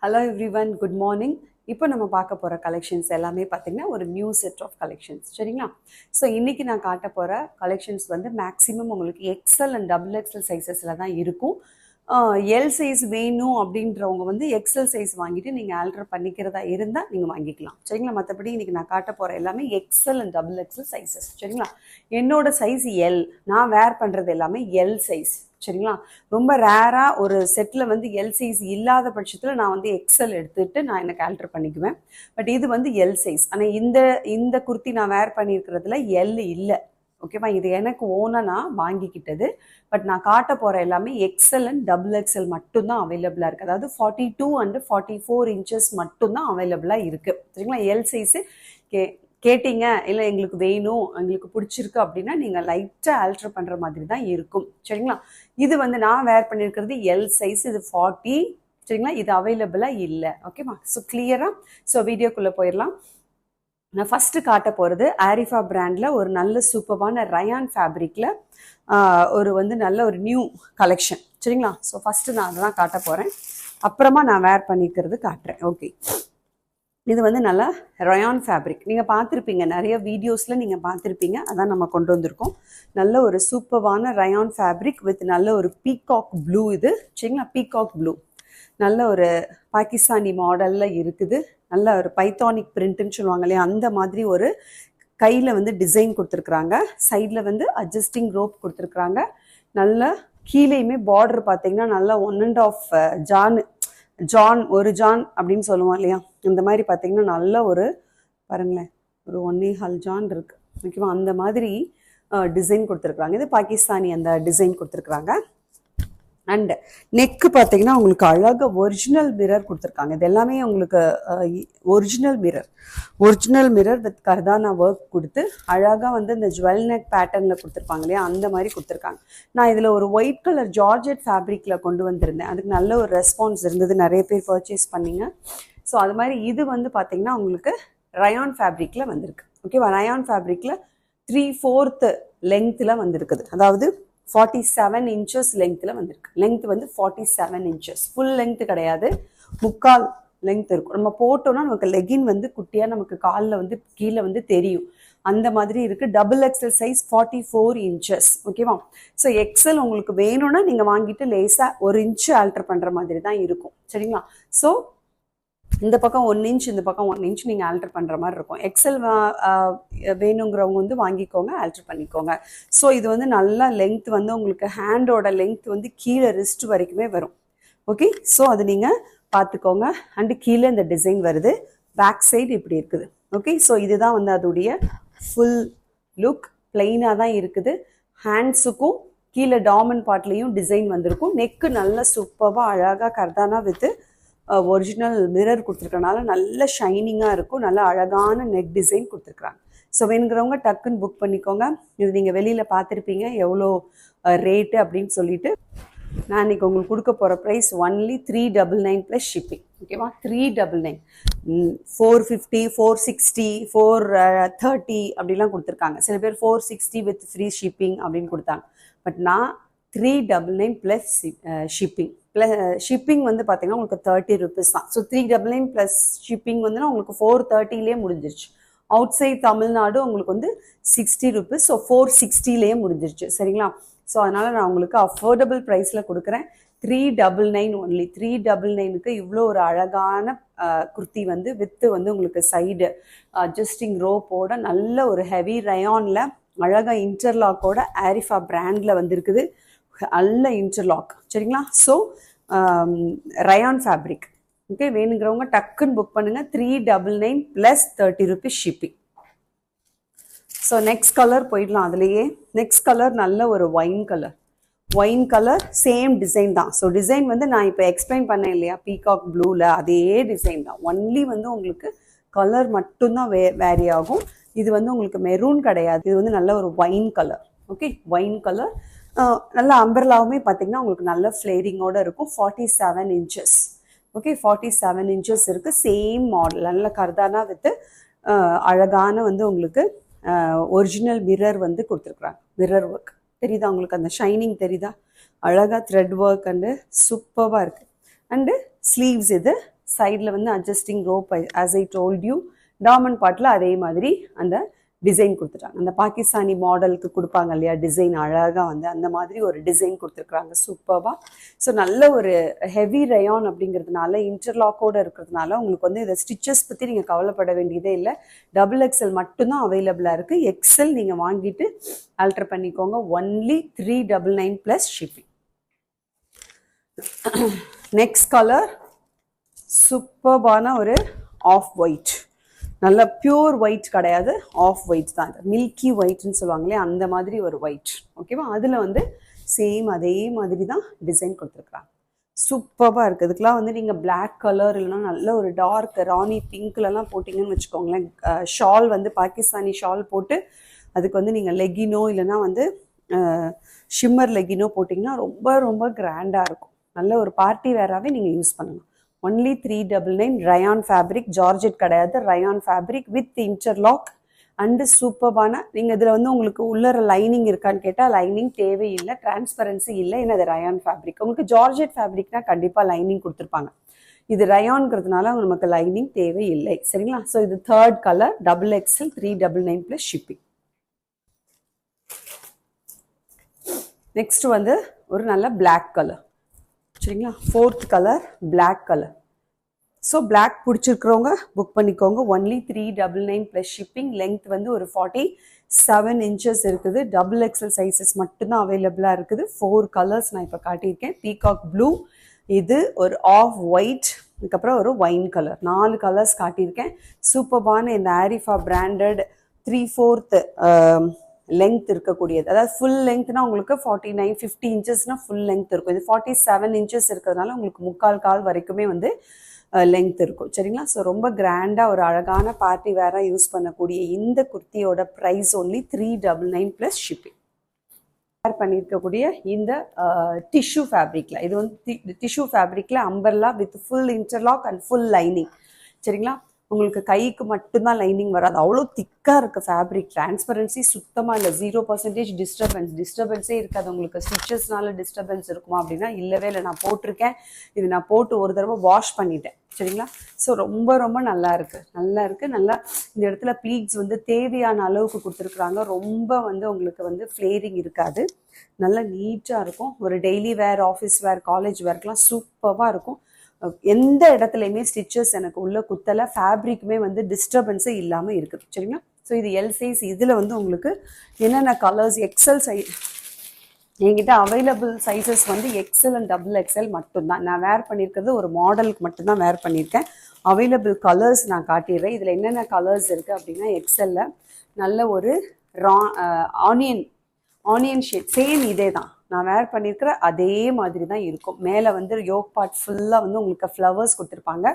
Hello everyone, good morning. இப்போ நம்ம பார்க்க போகிற கலெக்ஷன்ஸ் எல்லாமே பார்த்தீங்கன்னா ஒரு நியூ செட் ஆஃப் கலெக்ஷன்ஸ் சரிங்களா. ஸோ இன்றைக்கி நான் காட்ட போகிற கலெக்ஷன்ஸ் வந்து மேக்ஸிமம் உங்களுக்கு எக்ஸல் அண்ட் டபுள் எக்ஸல் சைஸஸில் தான் இருக்கும். எல் சைஸ் வேணும் அப்படின்றவங்க வந்து எக்ஸல் சைஸ் வாங்கிட்டு நீங்கள் ஆல்டர் பண்ணிக்கிறதா இருந்தால் நீங்கள் வாங்கிக்கலாம் சரிங்களா. மற்றபடி இன்றைக்கி நான் காட்ட போகிற எல்லாமே XL and double XL sizes சரிங்களா. என்னோட சைஸ் எல், நான் வேர் பண்ணுறது எல்லாமே எல் சைஸ் சரிங்களா. ரொம்ப ரேராக ஒரு செட்டில் வந்து எல் சைஸ் இல்லாத பட்சத்தில் நான் வந்து எக்ஸல் எடுத்துகிட்டு நான் எனக்கு ஆல்டர் பண்ணிக்குவேன். பட் இது வந்து எல் சைஸ். ஆனால் இந்த குர்த்தி நான் வேர் பண்ணியிருக்கிறதுல எல் இல்லை ஓகேவா. இது எனக்கு ஓனாக நான் வாங்கிக்கிட்டது. பட் நான் காட்ட போகிற எல்லாமே எக்ஸல் அண்ட் டபுள் எக்ஸல் மட்டும்தான் அவைலபிளாக இருக்குது. அதாவது 42 and 44 இன்ச்சஸ் மட்டும்தான் அவைலபிளாக இருக்குது சரிங்களா. எல் சைஸு கேட்டிங்க இல்லை எங்களுக்கு வேணும் எங்களுக்கு பிடிச்சிருக்கு அப்படின்னா நீங்கள் லைட்டாக ஆல்டர் பண்ணுற மாதிரி தான் இருக்கும் சரிங்களா. இது வந்து நான் வேர் பண்ணியிருக்கிறது எல் சைஸ், இது 40 சரிங்களா. இது அவைலபிளாக இல்லை ஓகேவா. ஸோ கிளியராக ஸோ வீடியோக்குள்ளே போயிடலாம். நான் ஃபஸ்ட்டு காட்ட போகிறது ஆரிஃபா பிராண்டில் ஒரு நல்ல சூப்பரான ரயான் ஃபேப்ரிக்கில் ஒரு வந்து நல்ல ஒரு நியூ கலெக்ஷன் சரிங்களா. ஸோ ஃபஸ்ட்டு நான் அதெல்லாம் காட்ட போகிறேன், அப்புறமா நான் வேர் பண்ணிக்கிறது காட்டுறேன். ஓகே, இது வந்து நல்லா ரயான் ஃபேப்ரிக் நீங்கள் பார்த்துருப்பீங்க, நிறைய வீடியோஸில் நீங்கள் பார்த்துருப்பீங்க, அதான் நம்ம கொண்டு வந்திருக்கோம். நல்ல ஒரு சூப்பரான ரயான் ஃபேப்ரிக் வித் நல்ல ஒரு பீகாக் ப்ளூ இது சரிங்களா. பீகாக் ப்ளூ நல்ல ஒரு பாகிஸ்தானி மாடலில் இருக்குது. நல்ல ஒரு பைத்தானிக் பிரிண்ட்டுன்னு சொல்லுவாங்க இல்லையா, அந்த மாதிரி ஒரு கையில் வந்து டிசைன் கொடுத்துருக்குறாங்க. சைடில் வந்து அட்ஜஸ்டிங் ரோப் கொடுத்துருக்குறாங்க. நல்ல கீழேயுமே பார்டர் பார்த்தீங்கன்னா நல்லா 1.5 ஜான் அப்படின்னு சொல்லுவோம் இல்லையா, இந்த மாதிரி பார்த்தீங்கன்னா நல்ல ஒரு பாருங்களேன் ஒரு 1.25 ஜான் இருக்குது ஓகேவா. அந்த மாதிரி டிசைன் கொடுத்துருக்குறாங்க. இது பாகிஸ்தானி அந்த டிசைன் கொடுத்துருக்குறாங்க. அண்ட் நெக்கு பார்த்தீங்கன்னா உங்களுக்கு அழகாக ஒரிஜினல் மிரர் கொடுத்துருக்காங்க. இது எல்லாமே உங்களுக்கு ஒரிஜினல் மிரர் வித் கர்தானா ஒர்க் கொடுத்து அழகாக வந்து இந்த ஜுவல் நெக் பேட்டர்னில் கொடுத்துருப்பாங்க இல்லையா, அந்த மாதிரி கொடுத்துருக்காங்க. நான் இதில் ஒரு ஒயிட் கலர் ஜார்ஜெட் ஃபேப்ரிக்கில் கொண்டு வந்திருந்தேன், அதுக்கு நல்ல ஒரு ரெஸ்பான்ஸ் இருந்தது, நிறைய பேர் பர்ச்சேஸ் பண்ணிங்க. ஸோ அது மாதிரி இது வந்து பார்த்தீங்கன்னா உங்களுக்கு ரயான் ஃபேப்ரிக்கில் வந்திருக்கு ஓகேவா. ரயான் ஃபேப்ரிக்கில் 3/4 லெங்த்தில் வந்திருக்குது, அதாவது 47 இன்ச்சஸ் லெங்த்தில் வந்திருக்கு. லெங்த் வந்து 47 இன்ச்சஸ், ஃபுல் லெங்த் கிடையாது, முக்கால் லெங்த் இருக்கும். நம்ம போட்டோம்னா நமக்கு லெகின் வந்து குட்டியாக நமக்கு காலில் வந்து கீழே வந்து தெரியும், அந்த மாதிரி இருக்குது. டபுள் எக்ஸல் சைஸ் 44 இன்ச்சஸ் ஓகேவா. ஸோ எக்ஸல் உங்களுக்கு வேணும்னா நீங்கள் வாங்கிட்டு லேஸாக 1 இன்ச்சு ஆல்டர் பண்ணுற மாதிரி தான் இருக்கும் சரிங்களா. ஸோ இந்த பக்கம் 1 இன்ச், இந்த பக்கம் 1 இன்ச் நீங்கள் ஆல்டர் பண்ணுற மாதிரி இருக்கும். எக்ஸல் வேணுங்கிறவங்க வந்து வாங்கிக்கோங்க, ஆல்டர் பண்ணிக்கோங்க. ஸோ இது வந்து நல்லா லெங்த் வந்து உங்களுக்கு ஹேண்டோட லெங்த் வந்து கீழே ரிஸ்ட் வரைக்குமே வரும் ஓகே. ஸோ அது நீங்கள் பார்த்துக்கோங்க. அண்டு கீழே இந்த டிசைன் வருது, பேக் சைடு இப்படி இருக்குது ஓகே. ஸோ இதுதான் வந்து அதோடைய ஃபுல் லுக், பிளெயினாக தான் இருக்குது. ஹேண்ட்ஸுக்கும் கீழே டாமன் பார்ட்லேயும் டிசைன் வந்திருக்கும். நெக்கு நல்ல சூப்பராக அழகாக கர்தானா வித்து ஒரிஜினல் மிரர் கொடுத்துருக்கனால நல்ல ஷைனிங்காக இருக்கும், நல்ல அழகான நெக் டிசைன் கொடுத்துருக்குறாங்க. ஸோ வேணுங்கிறவங்க டக்குன்னு புக் பண்ணிக்கோங்க. இது நீங்கள் வெளியில் பார்த்துருப்பீங்க எவ்வளோ ரேட்டு அப்படின்னு சொல்லிட்டு. நான் இன்றைக்கி உங்களுக்கு கொடுக்க போகிற ப்ரைஸ் ஒன்லி 399 ப்ளஸ் ஷிப்பிங் ஓகேவா. 399, 450, 460, 430 அப்படிலாம் கொடுத்துருக்காங்க. சில பேர் 460 வித் ஃப்ரீ ஷிப்பிங் அப்படின்னு கொடுத்தாங்க. பட் நான் 399 ப்ளஸ் ஷிப்பிங். ஷிப்பிங் வந்து பார்த்தீங்கன்னா உங்களுக்கு 30 rupees தான். ஸோ 399 ப்ளஸ் ஷிப்பிங் வந்துன்னா உங்களுக்கு 430லேயே முடிஞ்சிருச்சு. அவுட் சைட் தமிழ்நாடு உங்களுக்கு வந்து 60 rupees, ஸோ 460லேயே முடிஞ்சிருச்சு சரிங்களா. ஸோ அதனால் நான் உங்களுக்கு அஃபோர்டபுள் ப்ரைஸில் கொடுக்குறேன். 399 ஒன்லி. 399க்கு இவ்வளோ ஒரு அழகான குர்த்தி வந்து வித்து வந்து உங்களுக்கு சைடு அட்ஜஸ்டிங் ரோப்போட நல்ல ஒரு ஹெவி ரயானில் அழகாக இன்டர்லாக்கோட ஆரிஃபா பிராண்டில் வந்திருக்குது. நல்ல இன்டர்லாக் சரிங்களா. So rayon fabric okay. வேணுங்கிறவங்க டக்குன்னு புக் பண்ணுங்கள். 399 plus 30 rupees shipping. So next colour போயிடலாம். அதுலேயே நெக்ஸ்ட் கலர் நல்ல ஒரு ஒயின் கலர் சேம் டிசைன் தான். ஸோ டிசைன் வந்து நான் இப்போ எக்ஸ்பிளைன் பண்ணேன் இல்லையா, பீகாக் ப்ளூவில் அதே டிசைன் தான். ஒன்லி வந்து உங்களுக்கு கலர் மட்டும்தான் வேரி ஆகும். இது வந்து உங்களுக்கு மெரூன் கிடையாது, இது வந்து நல்ல ஒரு wine colour okay. Wine colour நல்ல அம்பர்லாவுமே பார்த்தீங்கன்னா உங்களுக்கு நல்ல ஃப்ளேரிங்கோடு இருக்கும். 47 இன்ச்சஸ் ஓகே. 47 இன்ச்சஸ் இருக்குது. சேம் மாடல் நல்ல கர்தானா வித்து அழகான வந்து உங்களுக்கு ஒரிஜினல் மிரர் வந்து கொடுத்துருக்குறாங்க. மிரர் ஒர்க் தெரியுதா உங்களுக்கு, அந்த ஷைனிங் தெரியுதா, அழகாக த்ரெட் ஒர்க் அண்டு சூப்பராக இருக்குது. அண்டு ஸ்லீவ்ஸ் இது சைடில் வந்து adjusting rope as I told you. டாமண்ட் பார்ட்டில் அதே மாதிரி அந்த டிசைன் கொடுத்துட்டாங்க. அந்த பாகிஸ்தானி மாடலுக்கு கொடுப்பாங்க இல்லையா டிசைன், அழகாக வந்து அந்த மாதிரி ஒரு டிசைன் கொடுத்துருக்குறாங்க சூப்பராக. ஸோ நல்ல ஒரு ஹெவி ரயான் அப்படிங்கிறதுனால இன்டர்லாக்கோடு இருக்கிறதுனால உங்களுக்கு வந்து இதை ஸ்டிச்சஸ் பற்றி நீங்கள் கவலைப்பட வேண்டியதே இல்லை. XXL மட்டும்தான் அவைலபிளாக இருக்குது. XL நீங்கள் வாங்கிட்டு ஆல்டர் பண்ணிக்கோங்க. Only 399 plus shipping. Next colour சூப்பர்பான ஒரு ஆஃப் ஒயிட். நல்ல பியூர் ஒயிட் கிடையாது, ஆஃப் ஒயிட் தான். மில்கி ஒயிட்னு சொல்லுவாங்களே அந்த மாதிரி ஒரு ஒயிட். ஓகேவா? அதில் வந்து சேம் அதே மாதிரி தான் டிசைன் கொடுத்துருக்குறாங்க. சூப்பராக இருக்குது. இதுக்கெலாம் வந்து நீங்கள் பிளாக் கலர் இல்லைனா நல்ல ஒரு டார்க் ராணி பிங்க்லலாம் போட்டிங்கன்னு வச்சுக்கோங்களேன். ஷால் வந்து பாகிஸ்தானி ஷால் போட்டு அதுக்கு வந்து நீங்கள் லெகினோ இல்லைனா வந்து ஷிம்மர் லெகினோ போட்டிங்கன்னா ரொம்ப ரொம்ப கிராண்டாக இருக்கும். நல்ல ஒரு பார்ட்டி வேராகவே நீங்கள் யூஸ் பண்ணலாம். ஒன்லி 399. ரயான் ஃபேப்ரிக், ஜார்ஜெட் கிடையாது, rayon fabric with interlock and சூப்பர்பான. நீங்கள் இதில் வந்து உங்களுக்கு உள்ளர லைனிங் இருக்கான்னு கேட்டால் லைனிங் தேவையில்லை, டிரான்ஸ்பரன்சி இல்லை. ஏன்னா அது ரயான் ஃபேப்ரிக். உங்களுக்கு ஜார்ஜெட் ஃபேப்ரிக்னா கண்டிப்பாக லைனிங் கொடுத்துருப்பாங்க. இது ரயான்ங்கிறதுனால நமக்கு லைனிங் தேவையில்லை. சரிங்களா? ஸோ இது third colour, XXL 399 plus shipping. Next வந்து ஒரு நல்ல பிளாக் கலர். சரிங்களா? Fourth colour black colour. So black பிடிச்சிருக்கிறவங்க புக் பண்ணிக்கோங்க. Only 399 plus shipping. லென்த் வந்து ஒரு 47 inches இருக்குது. XXL சைஸஸ் மட்டும்தான் அவைலபிளாக இருக்குது. 4 கலர்ஸ் நான் இப்போ காட்டியிருக்கேன். பீகாக் ப்ளூ, இது ஒரு ஆஃப் ஒயிட், அதுக்கப்புறம் ஒரு ஒயின் கலர். 4 கலர்ஸ் காட்டியிருக்கேன். சூப்பர்பான இந்த ஆரிஃபா பிராண்டட் 3/4 லென்த் இருக்கக்கூடியது. அதாவது ஃபுல் லென்த்னா உங்களுக்கு 49-50 inchesனா ஃபுல் லென்த் இருக்கும். இது 47 inches இருக்கிறதுனால உங்களுக்கு முக்கால் கால் வரைக்குமே வந்து லென்த் இருக்கும். சரிங்களா? ஸோ ரொம்ப கிராண்டாக ஒரு அழகான பார்ட்டி வேராக யூஸ் பண்ணக்கூடிய இந்த குர்த்தியோட price only 399 plus shipping. Wear பண்ணியிருக்கக்கூடிய இந்த டிஷ்யூ ஃபேப்ரிக்கில், இது வந்து டிஷ்யூ ஃபேப்ரிக்கில் umbrella with full interlock and full lining. சரிங்களா? உங்களுக்கு கைக்கு மட்டும்தான் லைனிங் வராது, அவ்வளோ திக்காக இருக்குது ஃபேப்ரிக். டிரான்ஸ்பரன்சி சுத்தமாக இல்லை, 0% டிஸ்டர்பன்ஸே இருக்காது. உங்களுக்கு ஸ்டிச்சஸ்னால டிஸ்டர்பன்ஸ் இருக்குமா அப்படின்னா இல்லவே இல்லை. நான் போட்டிருக்கேன், இது நான் போட்டு ஒரு தடவை வாஷ் பண்ணிட்டேன். சரிங்களா? ஸோ ரொம்ப ரொம்ப நல்லா இருக்குது. நல்லா இந்த இடத்துல ப்ளீட்ஸ் வந்து தேவையான அளவுக்கு கொடுத்துருக்குறாங்க. ரொம்ப வந்து உங்களுக்கு வந்து ஃப்ளேரிங் இருக்காது, நல்லா நீட்டாக இருக்கும். ஒரு daily wear, office wear, college வேர்க்கெலாம் சூப்பராக இருக்கும். எந்த இடத்துலையுமே ஸ்டிச்சஸ் எனக்கு உள்ள குத்தலை, ஃபேப்ரிக்குமே வந்து டிஸ்டர்பன்ஸே இல்லாமல் இருக்குது. சரிங்களா? ஸோ இது எல் சைஸ். இதில் வந்து உங்களுக்கு என்னென்ன கலர்ஸ், XL சைஸ் என்கிட்ட அவைலபிள் சைஸஸ் வந்து XL அண்ட் XXL மட்டும்தான். நான் வேர் பண்ணியிருக்கிறது ஒரு மாடலுக்கு மட்டும்தான் வேர் பண்ணியிருக்கேன். அவைலபிள் கலர்ஸ் நான் காட்டிடுறேன். இதில் என்னென்ன கலர்ஸ் இருக்குது அப்படின்னா, XL நல்ல ஒரு ஆனியன் ஷேட், சேம் இதே தான் நான் வேர் பண்ணியிருக்கிற அதே மாதிரி தான் இருக்கும். மேலே வந்து யோக் பார்ட் ஃபுல்லாக வந்து உங்களுக்கு ஃப்ளவர்ஸ் கொடுத்துருப்பாங்க.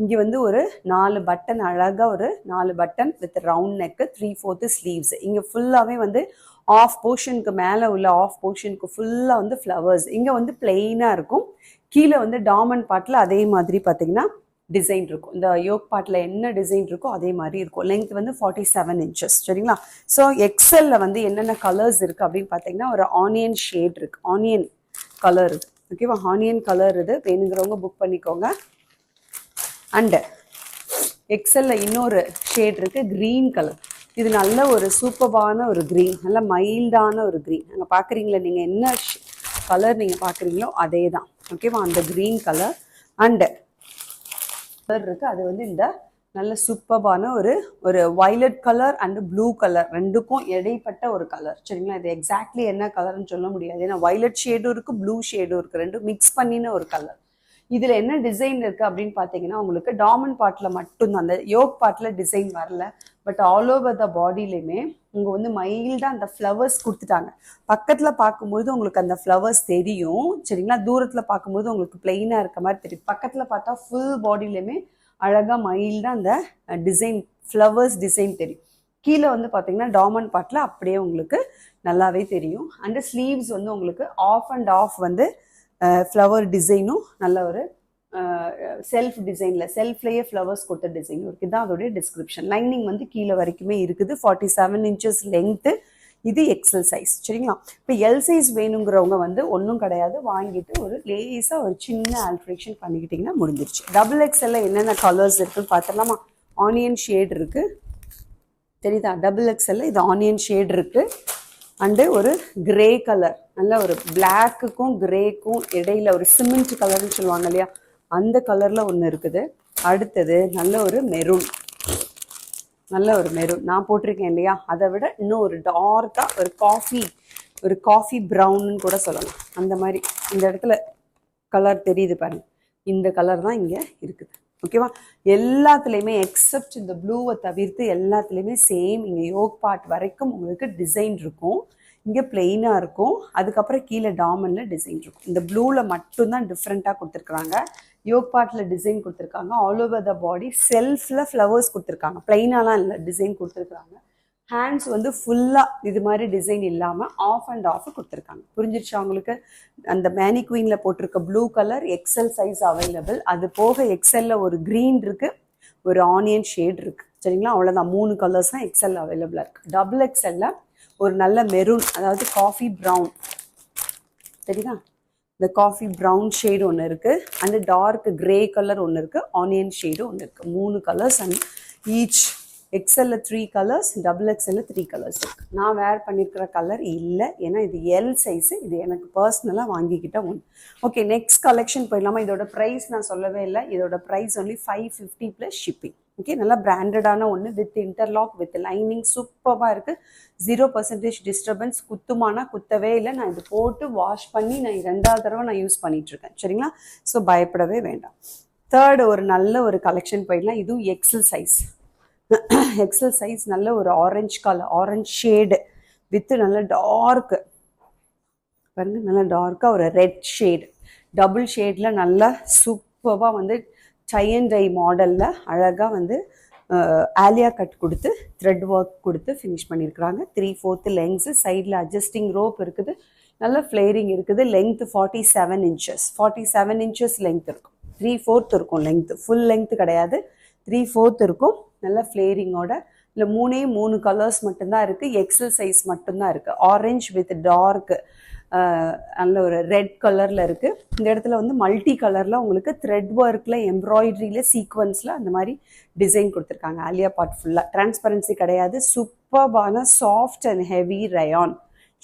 இங்கே வந்து ஒரு 4 பட்டன், அழகாக ஒரு 4 button with round neck, 3/4 sleeves. இங்கே ஃபுல்லாகவே வந்து ஆஃப் போர்ஷனுக்கு மேலே உள்ள ஆஃப் போர்ஷனுக்கு ஃபுல்லாக வந்து ஃப்ளவர்ஸ். இங்கே வந்து பிளெயினாக இருக்கும். கீழே வந்து டாமண்ட் பார்ட்டில் அதே மாதிரி பார்த்தீங்கன்னா டிசைன் இருக்கும். இந்த யோக் பார்ட்டில் என்ன டிசைன் இருக்கோ அதே மாதிரி இருக்கும். லென்த் வந்து 47 inches. சரிங்களா? ஸோ XLல வந்து என்னென்ன கலர்ஸ் இருக்குது அப்படின்னு பார்த்தீங்கன்னா, ஒரு ஆனியன் ஷேட் இருக்குது, ஆனியன் கலர் இது. ஓகேவா? ஆனியன் கலர் இது வேணுங்கிறவங்க புக் பண்ணிக்கோங்க. அண்டு XLல இன்னொரு ஷேட் இருக்குது, க்ரீன் கலர். இது நல்ல ஒரு சூப்பரான ஒரு க்ரீன், நல்ல மைல்டான ஒரு க்ரீன். அங்கே பார்க்குறீங்களா நீங்கள், என்ன கலர் நீங்கள் பார்க்குறீங்களோ அதே தான். ஓகேவா? அந்த க்ரீன் கலர் அண்டு கலர் இருக்குது. அது வந்து இந்த நல்ல சூப்பரான ஒரு violet colour and blue colour, ரெண்டுக்கும் இடைப்பட்ட ஒரு கலர். சரிங்களா? இது எக்ஸாக்ட்லி என்ன கலர்னு சொல்ல முடியாது, ஏன்னா வயலட் ஷேடும் இருக்குது, ப்ளூ ஷேடும் இருக்குது, ரெண்டும் மிக்ஸ் பண்ணின ஒரு கலர். இதில் என்ன டிசைன் இருக்குது அப்படின்னு பார்த்தீங்கன்னா, உங்களுக்கு டாமண்ட் பார்ட்டில் மட்டும்தான், அந்த யோக் பார்ட்டில் டிசைன் வரல. பட் ஆல் ஓவர் த பாடியிலையுமே உங்க வந்து மைல்டாக அந்த ஃப்ளவர்ஸ் கொடுத்துட்டாங்க. பக்கத்தில் பார்க்கும்போது உங்களுக்கு அந்த ஃப்ளவர்ஸ் தெரியும். சரிங்களா? தூரத்தில் பார்க்கும்போது உங்களுக்கு பிளெயினாக இருக்க மாதிரி தெரியும். பக்கத்தில் பார்த்தா ஃபுல் பாடியிலையுமே அழகாக மைல்டாக அந்த டிசைன், ஃப்ளவர்ஸ் டிசைன் தெரியும். கீழே வந்து பார்த்தீங்கன்னா டாமண்ட் பார்ட்டில் அப்படியே உங்களுக்கு நல்லாவே தெரியும். அண்ட் ஸ்லீவ்ஸ் வந்து உங்களுக்கு ஆஃப் அண்ட் ஆஃப் வந்து ஃப்ளவர் டிசைனும் நல்ல ஒரு செல்ஃப் டிசைனில் செல்ஃப்லேயே ஃப்ளவர்ஸ் கொடுத்த டிசைன் இருக்குது. இதுதான் அதோடைய டிஸ்கிரிப்ஷன். லைனிங் வந்து கீழே வரைக்குமே இருக்குது. 47 inches லென்த்து. இது எக்ஸல் சைஸ். சரிங்களா? இப்போ எல் சைஸ் வேணுங்கிறவங்க வந்து ஒன்றும் கிடையாது, வாங்கிட்டு ஒரு லேஸாக ஒரு சின்ன ஆல்ட்ரேஷன் பண்ணிக்கிட்டிங்கன்னா முடிஞ்சிருச்சு. டபுள் எக்ஸல்ல என்னென்ன கலர்ஸ் இருக்குன்னு பார்த்துடலாமா? ஆனியன் ஷேட் இருக்குது, தெரியுதா? டபுள் எக்ஸல்ல இது ஆனியன் ஷேட் இருக்குது. அண்டு ஒரு கிரே கலர், நல்ல ஒரு பிளாக்குக்கும் கிரேக்கும் இடையில ஒரு சிமெண்ட் கலர்னு சொல்லுவாங்க இல்லையா, அந்த கலரில் ஒன்று இருக்குது. அடுத்தது நல்ல ஒரு மெரூன், நல்ல ஒரு மெரூன் நான் போட்டிருக்கேன் இல்லையா, அதை விட இன்னும் ஒரு டார்க்காக ஒரு காஃபி ப்ரௌன்னு கூட சொல்லலாம். அந்த மாதிரி இந்த இடத்துல கலர் தெரியுது பாருங்க, இந்த கலர் தான் இங்கே இருக்குது. ஓகேவா? எல்லாத்துலேயுமே எக்ஸப்ட் இந்த ப்ளூவை தவிர்த்து எல்லாத்துலேயுமே சேம். இங்கே யோக் பார்ட் வரைக்கும் உங்களுக்கு டிசைன் இருக்கும், இங்கே பிளெயினாக இருக்கும், அதுக்கப்புறம் கீழே டாமனில் டிசைன் இருக்கும். இந்த ப்ளூவில் மட்டும்தான் டிஃப்ரெண்ட்டாக கொடுத்துருக்குறாங்க. யோக் பார்ட்டில் டிசைன் கொடுத்துருக்காங்க. ஆல் ஓவர் த பாடி செல்ஃபில் ஃப்ளவர்ஸ் கொடுத்துருக்காங்க, பிளெயினாலாம் இல்லை, டிசைன் கொடுத்துருக்குறாங்க. ஹேண்ட்ஸ் வந்து ஃபுல்லாக இது மாதிரி டிசைன் இல்லாமல் ஆஃப் அண்ட் ஆஃப் கொடுத்துருக்காங்க. புரிஞ்சிருச்சா உங்களுக்கு? அந்த மேனிக்வீனில் போட்டிருக்க blue colour XL size available. அது போக எக்ஸலில் ஒரு க்ரீன் இருக்குது, ஒரு ஆனியன் ஷேட் இருக்குது. சரிங்களா? அவ்வளோதான், 3 கலர்ஸ் தான் எக்ஸல் அவைலபிளாக இருக்குது. டபுள் எக்ஸலில் ஒரு நல்ல மெரூன், அதாவது காஃபி ப்ரௌன், தெரியுதா? இந்த காஃபி ப்ரௌன் ஷேடு ஒன்று இருக்குது, அண்ட் டார்க் கிரே கலர் ஒன்று இருக்குது, ஆனியன் ஷேடு ஒன்று இருக்குது. 3 கலர்ஸ். அண்ட் ஈச் எக்ஸலில் 3 கலர்ஸ், டபுள் எக்ஸலில் 3 கலர்ஸ் இருக்குது. நான் வேர் பண்ணியிருக்கிற கலர் இல்லை, ஏன்னா இது எல் சைஸு, இது எனக்கு பர்சனலாக வாங்கிக்கிட்ட ஒன்று. ஓகே, நெக்ஸ்ட் கலெக்ஷன் போயிடலாமா? இதோட ப்ரைஸ் நான் சொல்லவே இல்லை. இதோட price only 550 plus shipping. Okay, நல்லா பிராண்டடான ஒன்று, வித் இன்டர்லாக், வித் லைனிங், சூப்பராக இருக்குது. 0% டிஸ்டர்பன்ஸ். குத்துமானா குத்தவே இல்லை. நான் இது போட்டு வாஷ் பண்ணி நான் 2வது தடவை நான் யூஸ் பண்ணிகிட்ருக்கேன். சரிங்களா? ஸோ பயப்படவே வேண்டாம். தேர்டு ஒரு நல்ல ஒரு கலெக்ஷன் போயிடலாம். இதுவும் எக்ஸல் சைஸ். எக்ஸல் சைஸ், நல்ல ஒரு orange colour, orange shade with நல்ல டார்க்கு பாருங்க, நல்ல டார்க்காக ஒரு ரெட் ஷேடு, டபுள் ஷேடில் நல்லா சூப்பராக வந்து டை அண்ட் டை மாடலில் அழகாக வந்து ஆலியா கட் கொடுத்து த்ரெட் ஒர்க் கொடுத்து ஃபினிஷ் பண்ணியிருக்கிறாங்க. 3/4 லெங்க்ஸு, சைடில் அட்ஜஸ்டிங் ரோப் இருக்குது, நல்ல ஃப்ளேரிங் இருக்குது. லெங்க்த்து 47 இன்ச்சஸ், 47 இன்ச்சஸ் லெங்க் இருக்கும். 3/4 இருக்கும் லெங்க்த்து, ஃபுல் லெங்க்த்து கிடையாது, 3/4 இருக்கும். நல்ல ஃப்ளேரிங்கோட. இல்லை 3 கலர்ஸ் மட்டும்தான் இருக்குது, எக்ஸல் சைஸ் மட்டும்தான் இருக்குது. ஆரஞ்ச் வித் டார்க் நல்ல ஒரு ரெட் கலரில் இருக்குது. இந்த இடத்துல வந்து மல்டி கலரில் உங்களுக்கு த்ரெட் ஒர்க்கில், எம்ப்ராய்டரியில், சீக்வன்ஸில் அந்த மாதிரி டிசைன் கொடுத்துருக்காங்க. ஆலியா பார்ட் ஃபுல்லாக டிரான்ஸ்பரன்சி கிடையாது, சூப்பர்பான சாஃப்ட் அண்ட் ஹெவி ரயான்.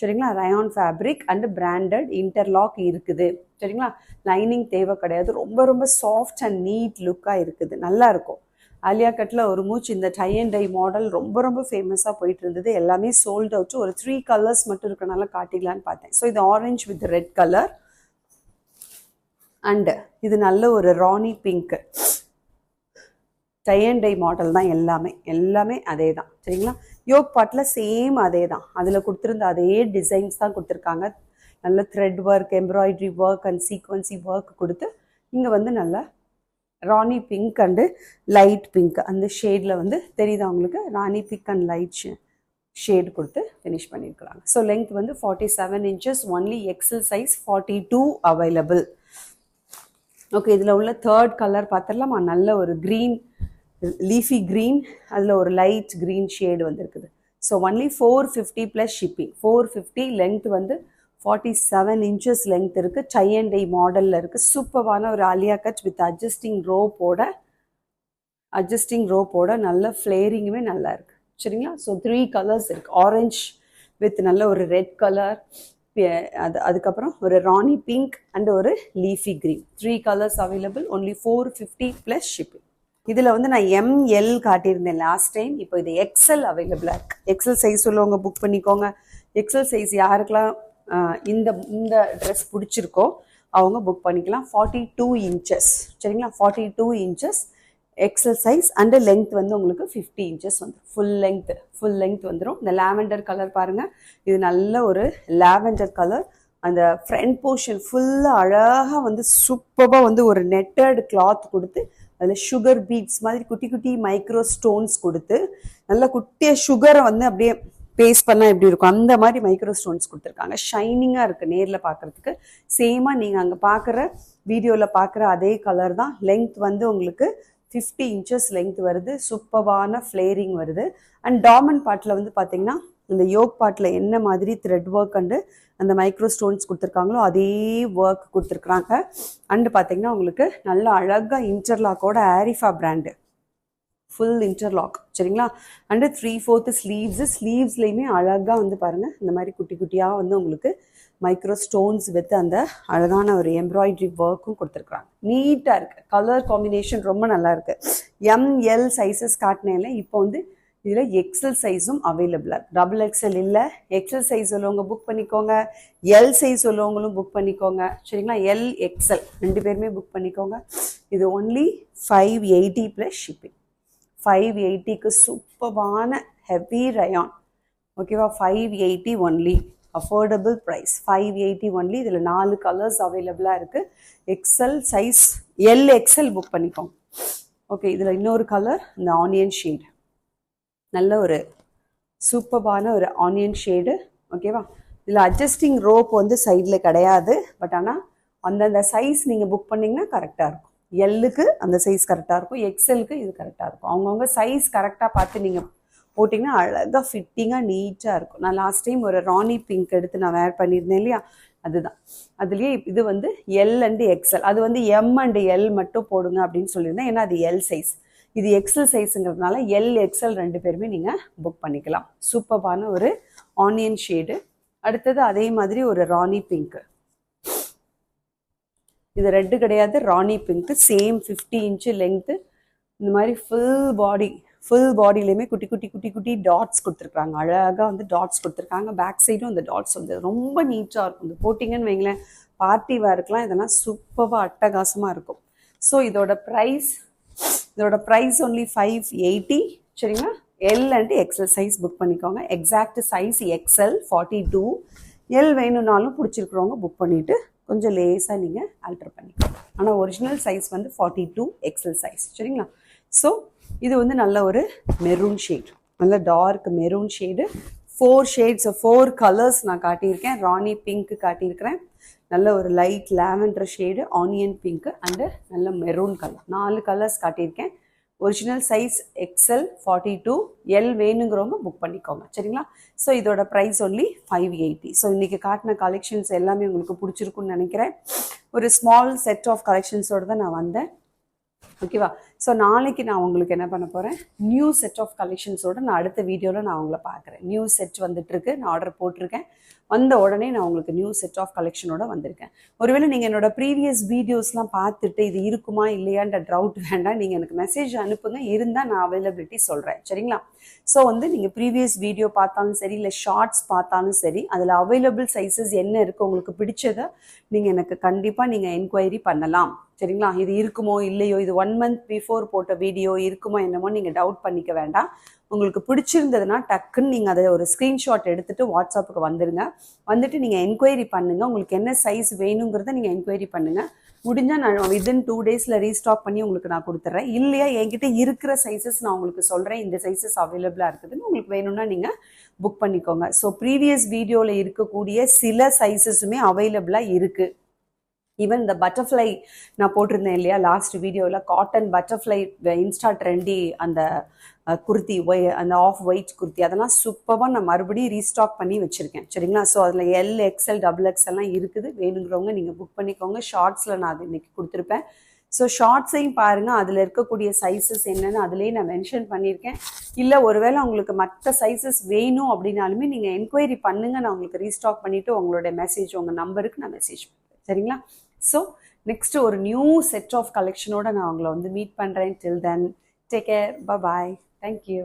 சரிங்களா? Rayon fabric and branded interlock இருக்குது. சரிங்களா? லைனிங் தேவை கிடையாது, ரொம்ப ரொம்ப சாஃப்ட் அண்ட் நீட் லுக்காக இருக்குது, நல்லா இருக்கும். ஆலியா கட்டில் ஒரு மூச்சு இந்த டை அண்ட் டை மாடல் ரொம்ப ரொம்ப ஃபேமஸாக போயிட்டு இருந்தது. எல்லாமே சோல்ட் அவுட். ஒரு 3 கலர்ஸ் மட்டும் இருக்கனால காட்டிக்கலான்னு பார்த்தேன். ஸோ இது orange with red colour, and இது நல்ல ஒரு ராணி pink. Tie and tie model தான் எல்லாமே அதே தான். சரிங்களா? யோக் பார்ட்டில் சேம் அதே தான், அதில் கொடுத்துருந்த அதே டிசைன்ஸ் தான் கொடுத்துருக்காங்க. நல்ல thread work, embroidery work and sequence work கொடுத்து இங்கே வந்து நல்லா rani pink and light pink அந்த ஷேடில் வந்து தெரியுதா உங்களுக்கு? Rani pink and light shade கொடுத்து ஃபினிஷ் பண்ணியிருக்கிறாங்க. ஸோ லெங்க் வந்து 47 inches, only XL size 42 available. Okay, இதில் உள்ள தேர்ட் கலர் பார்த்துடலாமா? நல்ல ஒரு க்ரீன், லீஃபி க்ரீன், அதில் ஒரு லைட் க்ரீன் ஷேடு வந்துருக்குது. So only 450 plus shipping. 450, length வந்து 47 இன்ச்சஸ் லெங்க் இருக்குது, டை அண்ட் டை மாடலில் இருக்குது. சூப்பரான ஒரு ஆலியா கட் வித் அட்ஜஸ்டிங் ரோப்போட நல்ல ஃப்ளேரிங்குமே நல்லா இருக்குது. சரிங்களா? ஸோ 3 கலர்ஸ் இருக்குது. ஆரஞ்ச் வித் நல்ல ஒரு ரெட் கலர், அதுக்கப்புறம் ஒரு ராணி பிங்க் அண்ட் ஒரு leafy green. 3 colours available, only 450 plus shipping. இதில் வந்து நான் எம்எல் காட்டியிருந்தேன் லாஸ்ட் டைம், இப்போ இது எக்ஸல் அவைலபிளாக இருக்குது. எக்ஸல் சைஸ் உள்ளவங்க புக் பண்ணிக்கோங்க. எக்ஸல் சைஸ் யாருக்கெல்லாம் இந்த ட்ரெஸ் பிடிச்சிருக்கோ அவங்க புக் பண்ணிக்கலாம். 42 இன்ச்சஸ். சரிங்களா? 42 inches XL size and length வந்து உங்களுக்கு 50 இன்ச்சஸ் வந்துடும். ஃபுல் லெங்க் வந்துடும். இந்த லாவெண்டர் கலர் பாருங்கள், இது நல்ல ஒரு லாவெண்டர் கலர். அந்த ஃப்ரண்ட் போர்ஷன் ஃபுல்லாக அழகாக வந்து சூப்பராக வந்து ஒரு நெட்டட் கிளாத் கொடுத்து அதில் சுகர் பீட்ஸ் மாதிரி குட்டி குட்டி மைக்ரோ ஸ்டோன்ஸ் கொடுத்து நல்ல குட்டியாக சுகரை வந்து அப்படியே பேஸ்ட் பண்ணால் எப்படி இருக்கும் அந்த மாதிரி மைக்ரோ ஸ்டோன்ஸ் கொடுத்துருக்காங்க. ஷைனிங்காக இருக்குது நேரில் பார்க்குறதுக்கு. சேமாக நீங்கள் அங்கே பார்க்குற வீடியோவில் பார்க்குற அதே கலர் தான். லெங்க் வந்து உங்களுக்கு 50 இன்ச்சஸ் லெங்க் வருது. சூப்பரான ஃப்ளேரிங் வருது. அண்ட் டாமன் பார்ட்டில் வந்து பார்த்தீங்கன்னா இந்த யோக் பார்ட்டில் என்ன மாதிரி த்ரெட் ஒர்க் அண்டு அந்த மைக்ரோ ஸ்டோன்ஸ் கொடுத்துருக்காங்களோ அதே ஒர்க் கொடுத்துருக்குறாங்க. அண்டு பார்த்தீங்கன்னா உங்களுக்கு நல்ல அழகாக இன்டர்லாக்கோட ஆரிஃபா பிராண்டு ஃபுல் இன்டர்லாக் சரிங்களா. அண்டு 3/4 ஸ்லீவ்ஸ்லேயுமே அழகாக வந்து பாருங்கள் இந்த மாதிரி குட்டி குட்டியாக வந்து உங்களுக்கு மைக்ரோ ஸ்டோன்ஸ் வித் அந்த அழகான ஒரு எம்ப்ராய்டரி ஒர்க்கும் கொடுத்துருக்குறாங்க. நீட்டாக இருக்குது, கலர் காம்பினேஷன் ரொம்ப நல்லா இருக்குது. எம்எல் சைஸஸ் காட்டினேன்ல, இப்போ வந்து இதில் எக்ஸல் சைஸும் அவைலபிளாக டபுள் எக்ஸல் இல்லை. எக்ஸல் சைஸ் உள்ளவங்க புக் பண்ணிக்கோங்க, எல் சைஸ் உள்ளவங்களும் புக் பண்ணிக்கோங்க சரிங்களா. எல் எக்ஸல் 2 பேருமே புக் பண்ணிக்கோங்க. இது ஒன்லி 580 ப்ளஸ் ஷிப்பிங். 580க்கு சூப்பரான ஹெவி ரயான் ஓகேவா. 580 ஒன்லி, அஃபோர்டபுள் ப்ரைஸ். 580 ஒன்லி. இதில் 4 கலர்ஸ் அவைலபிளாக இருக்குது. XL size L XL book பண்ணிக்கோங்க. ஓகே, இதில் இன்னொரு கலர் இந்த ஆனியன் ஷேடு, நல்ல ஒரு சூப்பரான ஒரு ஆனியன் ஷேடு ஓகேவா. இதில் அட்ஜஸ்டிங் ரோப் வந்து சைடில் கிடையாது, பட் ஆனால் அந்தந்த சைஸ் நீங்கள் புக் பண்ணிங்கன்னா கரெக்டாக இருக்கும். எல்லுக்கு அந்த சைஸ் கரெக்டாக இருக்கும், எக்ஸலுக்கு இது கரெக்டாக இருக்கும். அவங்கவுங்க சைஸ் கரெக்டாக பார்த்து நீங்கள் போட்டிங்கன்னா அழகாக ஃபிட்டிங்காக நீட்டாக இருக்கும். நான் லாஸ்ட் டைம் ஒரு ராணி பிங்க் எடுத்து நான் வேர் பண்ணியிருந்தேன் இல்லையா, அதுதான். அதுலேயே இது வந்து எல் அண்டு எக்ஸல், அது வந்து எம் அண்டு எல் மட்டும் போடுங்க அப்படின்னு சொல்லியிருந்தேன். ஏன்னா அது எல் சைஸ், இது எக்ஸல் சைஸுங்கிறதுனால எல் எக்ஸல் 2 பேருமே நீங்கள் புக் பண்ணிக்கலாம். சூப்பரான ஒரு ஆனியன் ஷேடு. அடுத்தது அதே மாதிரி ஒரு ராணி பிங்க்கு, இது ரெட்டு கிடையாது, ராணி பிங்க்கு, சேம் 50 இன்ச்சு லென்த்து. இந்த மாதிரி ஃபுல் பாடியிலையுமே குட்டி குட்டி குட்டி குட்டி டாட்ஸ் கொடுத்துருக்காங்க. அழகாக வந்து டாட்ஸ் கொடுத்துருக்காங்க. பேக் சைடும் அந்த டாட்ஸ் வந்து ரொம்ப நீட்டாக இருக்கும். இந்த போட்டிங்கன்னு வைங்களேன், பார்ட்டி வேர்க்கெலாம் இதெல்லாம் சூப்பராக அட்டகாசமாக இருக்கும். ஸோ இதோட ப்ரைஸ் ஒன்லி 580 சரிங்களா. L and XL size book பண்ணிக்கோங்க. Exact size XL 42. எல் வேணும்னாலும் பிடிச்சிருக்கிறவங்க புக் பண்ணிவிட்டு கொஞ்சம் லேஸாக நீங்கள் ஆல்டர் பண்ணிக்கோங்க. ஆனால் ஒரிஜினல் சைஸ் வந்து 42 எக்ஸல் சைஸ் சரிங்களா. ஸோ இது வந்து நல்ல ஒரு மெரூன் ஷேட், நல்ல டார்க் மெரூன் ஷேடு. 4 கலர்ஸ் நான் காட்டியிருக்கேன். ராணி பிங்க் காட்டியிருக்கிறேன், நல்ல ஒரு light lavender shade, onion pink and நல்ல மெரூன் கலர். 4 கலர்ஸ் காட்டியிருக்கேன். Original size XL 42. எல் வேணுங்கிறவங்க புக் பண்ணிக்கோங்க சரிங்களா. ஸோ இதோட ப்ரைஸ் ஒன்லி 580. ஸோ இன்றைக்கி காட்டின கலெக்ஷன்ஸ் எல்லாமே உங்களுக்கு பிடிச்சிருக்குன்னு நினைக்கிறேன். ஒரு ஸ்மால் செட் ஆஃப் கலெக்ஷன்ஸோடு தான் நான் வந்தேன் ஓகேவா. ஸோ நாளைக்கு நான் உங்களுக்கு என்ன பண்ண போகிறேன், நியூ செட் ஆஃப் கலெக்ஷன்ஸோடு நான் அடுத்த வீடியோவில் நான் உங்களை பார்க்குறேன். நியூ செட் வந்துட்டுருக்கு, நான் ஆர்டர் போட்டிருக்கேன். வந்த உடனே நான் உங்களுக்கு நியூ செட் ஆஃப் கலெக்ஷனோட வந்திருக்கேன். ஒருவேளை நீங்கள் என்னோட ப்ரீவியஸ் வீடியோஸ்லாம் பார்த்துட்டு இது இருக்குமா இல்லையான்ற டவுட் வேண்டாம், நீங்கள் எனக்கு மெசேஜ் அனுப்புங்க, இருந்தால் நான் அவைலபிலிட்டி சொல்கிறேன் சரிங்களா. ஸோ வந்து நீங்கள் ப்ரீவியஸ் வீடியோ பார்த்தாலும் சரி, இல்லை ஷார்ட்ஸ் பார்த்தாலும் சரி, அதில் அவைலபிள் சைஸஸ் என்ன இருக்குது உங்களுக்கு பிடிச்சதை நீங்கள் எனக்கு கண்டிப்பாக நீங்கள் என்கொயரி பண்ணலாம் சரிங்களா. இது இருக்குமோ இல்லையோ, இது 1 மந்த் பிஃபோர் போட்ட வீடியோ இருக்குமோ என்னமோ நீங்கள் டவுட் பண்ணிக்க வேண்டாம். உங்களுக்கு பிடிச்சிருந்ததுன்னா டக்குன்னு நீங்கள் அதை ஒரு ஸ்க்ரீன்ஷாட் எடுத்துகிட்டு வாட்ஸ்அப்புக்கு வந்துடுங்க. வந்துட்டு நீங்கள் என்கொயரி பண்ணுங்கள், உங்களுக்கு என்ன சைஸ் வேணுங்கிறத நீங்கள் என்கொயரி பண்ணுங்கள். முடிஞ்சால் நான் வித்தின் 2 டேஸில் ரீஸ்டாக் பண்ணி உங்களுக்கு நான் கொடுத்துட்றேன். இல்லையா என்கிட்ட இருக்கிற சைஸஸ் நான் உங்களுக்கு சொல்கிறேன், இந்த சைஸஸ் அவைலபிளாக இருக்குதுன்னு, உங்களுக்கு வேணும்னா நீங்கள் புக் பண்ணிக்கோங்க. ஸோ ப்ரீவியஸ் வீடியோவில் இருக்கக்கூடிய சில சைஸஸுமே அவைலபிளாக இருக்குது. ஈவன் இந்த பட்டர்ஃப்ளை நான் போட்டிருந்தேன் இல்லையா லாஸ்ட் வீடியோவில், காட்டன் பட்டர்ஃப்ளை இன்ஸ்டா ட்ரெண்டி அந்த குர்த்தி, அந்த ஆஃப் ஒயிட் குர்த்தி, அதெல்லாம் சூப்பராக நான் மறுபடியும் ரீஸ்டாக் பண்ணி வச்சுருக்கேன் சரிங்களா. ஸோ அதில் எல் எக்ஸ்எல் டபுள் எக்ஸ்எல்லாம் இருக்குது. வேணுங்கிறவங்க நீங்கள் புக் பண்ணிக்கோங்க. ஷார்ட்ஸில் நான் அது இன்றைக்கி கொடுத்துருப்பேன். ஸோ ஷார்ட்ஸையும் பாருங்கள், அதில் இருக்கக்கூடிய சைஸஸ் என்னென்னு அதிலேயே நான் மென்ஷன் பண்ணியிருக்கேன். இல்லை ஒருவேளை உங்களுக்கு மற்ற சைஸஸ் வேணும் அப்படின்னாலுமே நீங்கள் என்கொயரி பண்ணுங்கள், நான் உங்களுக்கு ரீஸ்டாக் பண்ணிவிட்டு உங்களுடைய மெசேஜ் உங்கள் நம்பருக்கு நான் மெசேஜ் பண்ணுறேன் சரிங்களா. ஸோ நெக்ஸ்ட் ஒரு நியூ செட் ஆஃப் கலெக்ஷனோட நான் உங்களை வந்து மீட் பண்ணுறேன். டில் தென் டேக் கேர், பாய், தேங்க்யூ.